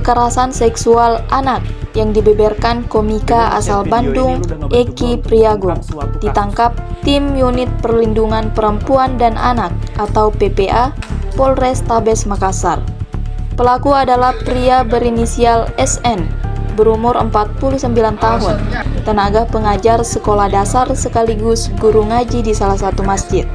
kekerasan seksual anak yang dibeberkan komika asal Bandung, Eki Priagung, ditangkap tim Unit Perlindungan Perempuan dan Anak atau PPA Polrestabes Makassar. Pelaku adalah pria berinisial SN, berumur 49 tahun, tenaga pengajar sekolah dasar sekaligus guru ngaji di salah satu masjid.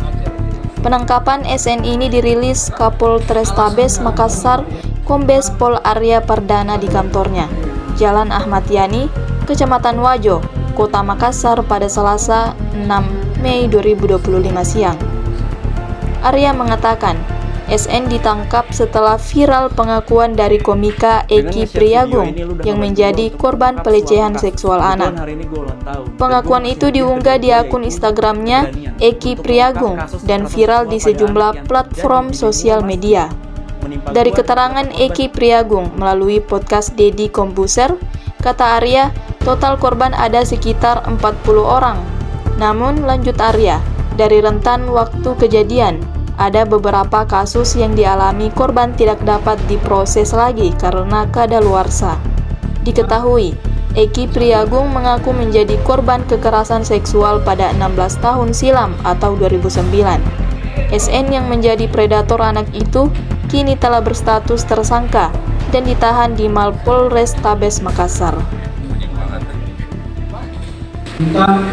Penangkapan SN ini dirilis Kapolrestabes Makassar Kombes Pol Arya Pardana di kantornya, Jalan Ahmad Yani, Kecamatan Wajo, Kota Makassar pada Selasa 6 Mei 2025 siang. Arya mengatakan, SN ditangkap setelah viral pengakuan dari komika Eki Priagung yang menjadi korban pelecehan seksual anak. Pengakuan itu diunggah di akun Instagramnya Eki Priagung dan viral di sejumlah platform sosial media. Dari keterangan Eki Priagung melalui podcast Deddy Kombuser, kata Arya, total korban ada sekitar 40 orang. Namun, lanjut Arya, dari rentan waktu kejadian, ada beberapa kasus yang dialami korban tidak dapat diproses lagi karena kadaluarsa. Diketahui, Eki Priagung mengaku menjadi korban kekerasan seksual pada 16 tahun silam atau 2009. SN yang menjadi predator anak itu kini telah berstatus tersangka dan ditahan di Mapolrestabes Makassar. Tentang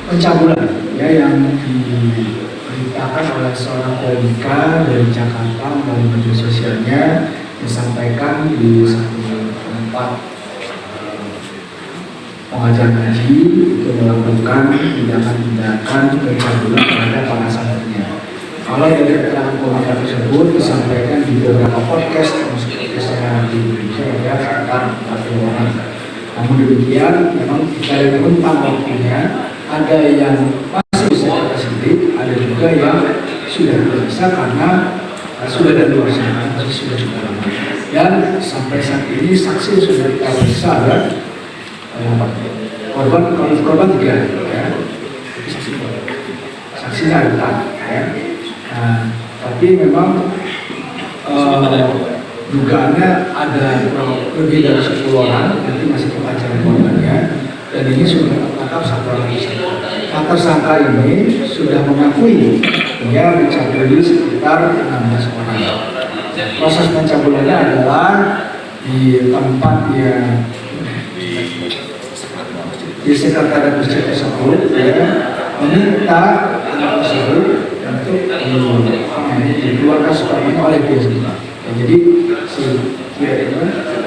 pencabulan yang diberitakan oleh seorang komika dari Jakarta melalui media sosialnya, disampaikan di satu tempat pengajian ngaji itu melakukan tindakan-tindakan pencabulan terhadap para santrinya. Kalau dari keterangan komika tersebut disampaikan di beberapa podcast termasuk podcast di Indonesia ada sekitar 40 orang. Namun demikian, memang dari rentang waktunya ada yang masih bisa tersentuh, ada juga yang sudah tidak bisa karena sudah ada luar sana, masih sudah cukup lama. Dan sampai saat ini saksi sudah kita periksa ada korban 3 ya. Saksinya ada 4 ya. Nah, tapi memang dugaannya ada lebih dari 10 orang, nanti masih kita cari korbannya, dan ini sudah tertangkap 1 orang. Nah, tersangka ini sudah mengakui dia mencabuli sekitar 16 orang. Proses pencabulannya adalah di tempat yang di sekretariat masjid tersebut, ya, meminta anak tersebut untuk dikeluarkan sebagian oleh dia sendiri. Ya, jadi si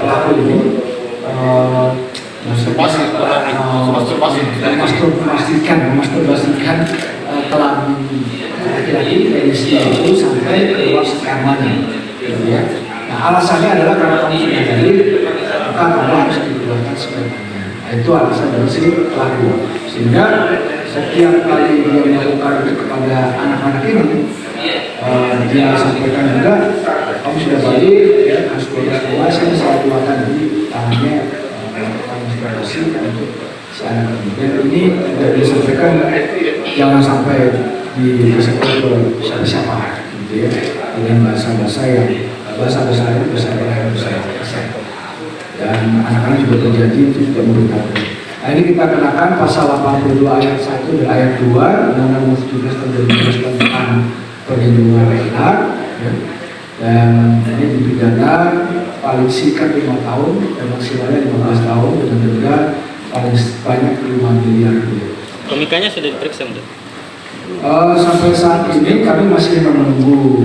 pelaku ini memasturbasikan kelamin laki-laki penisnya itu sampai keluar spermanya, gitu ya. Nah, alasannya adalah karena kamu sudah jadi, maka kamu harus dikeluarkan spermanya. Nah, itu alasan dari si pelaku. Sehingga setiap kali dia melakukan itu kepada anak-anak ini, dia sampaikan juga, kamu sudah balik, ya, harus keluar, saya salah buatan di tangannya masturbasi untuk si anak ini. Dan ini tidak disampaikan, jangan sampai disampaikan ke siapa-siapa, gitu ya, dengan bahasa-bahasa yang bahasa-bahasa yang besar. Dan anak-anak juga berjanji itu tidak memberitahu. Nah, ini kita kenakan pasal 82 ayat 1 dan ayat 2 Undang-Undang 17 tahun 2011 tentang perlindungan anak, ya. Dan ini dipidana paling singkat 5 tahun dan maksimalnya 15 tahun dengan denda paling banyak 5 miliar rupiah. Komikanya sudah diperiksa, Mbak? Sampai saat ini kami masih menunggu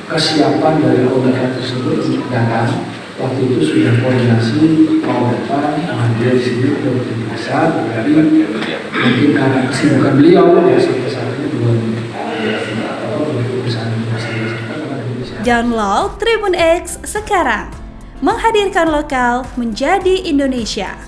kesiapan dari komika tersebut untuk datang. Waktu itu sudah koordinasi mau datang menghadiri sini untuk diperiksa, tapi mungkin karena kesibukan beliau ya sampai saat ini belum perusahaan. Download Tribun X sekarang, menghadirkan lokal menjadi Indonesia.